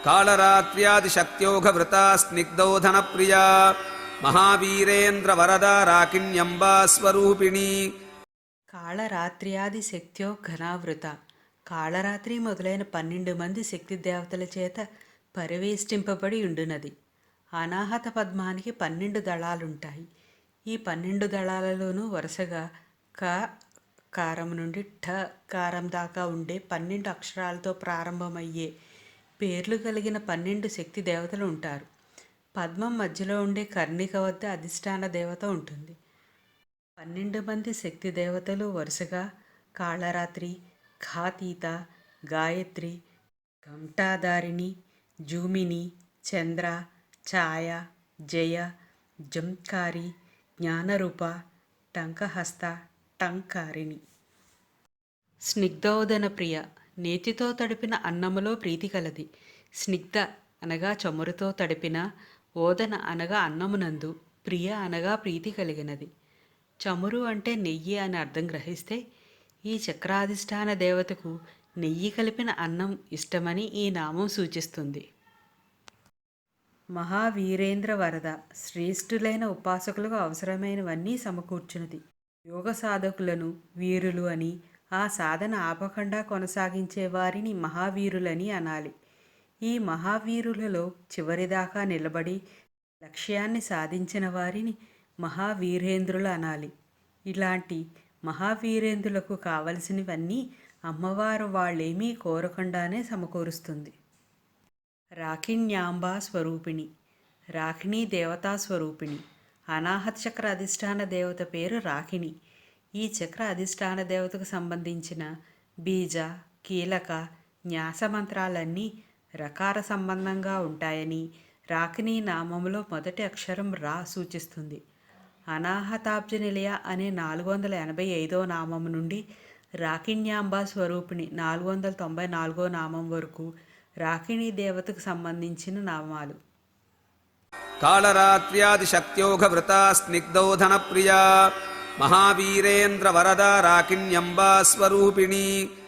कालरात्र्यादिशक्त्योघवृता स्निग्धौधनप्रिया महावीरेन्द्र वरदा राकिण्यम्बा स्वरूपिणी। కాళరాత్ర్యాది శక్త్యో ఘనావృత. కాళరాత్రి మొదలైన 12 మంది శక్తి దేవతల చేత పరివేష్టింపబడి ఉండునది. అనాహత పద్మానికి 12 దళాలుంటాయి. ఈ 12 దళాలలోనూ వరుసగా క కారం నుండి ఠ కారం దాకా ఉండే 12 అక్షరాలతో ప్రారంభమయ్యే పేర్లు కలిగిన 12 శక్తి దేవతలు ఉంటారు. పద్మం మధ్యలో ఉండే కర్ణిక వద్ద అధిష్టాన దేవత ఉంటుంది. 12 మంది శక్తి దేవతలు వరుసగా కాళరాత్రి, ఘాతీత, గాయత్రి, ఘంటాధారిణి, జూమిని, చంద్ర, ఛాయ, జయ, జంకారి, జ్ఞానరూప, టంకహస్త, టంకారిణి. స్నిగ్ధోదన ప్రియ, నేతితో తడిపిన అన్నములో ప్రీతి కలది. స్నిగ్ధ అనగా చమురుతో తడిపిన, ఓదన అనగా అన్నమునందు, ప్రియ అనగా ప్రీతి కలిగినది. చమురు అంటే నెయ్యి అని అర్థం గ్రహిస్తే ఈ చక్రాధిష్టాన దేవతకు నెయ్యి కలిపిన అన్నం ఇష్టమని ఈ నామం సూచిస్తుంది. మహావీరేంద్ర వరద, శ్రేష్ఠులైన ఉపాసకులకు అవసరమైనవన్నీ సమకూర్చున్నది. యోగ సాధకులను వీరులు అని, ఆ సాధన ఆపకుండా కొనసాగించే వారిని మహావీరులని అనాలి. ఈ మహావీరులలో చివరిదాకా నిలబడి లక్ష్యాన్ని సాధించిన వారిని మహావీరేంద్రులు అనాలి. ఇలాంటి మహావీరేంద్రులకు కావలసినవన్నీ అమ్మవారు వాళ్ళేమీ కోరకుండానే సమకూరుస్తుంది. రాకిణ్యాంబా స్వరూపిణి, రాకిణీ దేవతా స్వరూపిణి. అనాహత చక్ర అధిష్టాన దేవత పేరు రాకిణి. ఈ చక్ర అధిష్టాన దేవతకు సంబంధించిన బీజ, కీలక, న్యాస మంత్రాలన్నీ రకార సంబంధంగా ఉంటాయని రాకిణీ నామములో మొదటి అక్షరం రా సూచిస్తుంది. అనాహతాబ్జ నిలయ అనే 485వ నామం నుండి రాకిణ్యాంబా స్వరూపిణి 494వ నామం వరకు రాకిణీ దేవతకు సంబంధించిన నామాలు. कालरात्र्यादिशक्त्योघवृता स्निग्धौधनप्रिया महावीरेन्द्र वरदा राकिण्यम्बा स्वरूपिणी।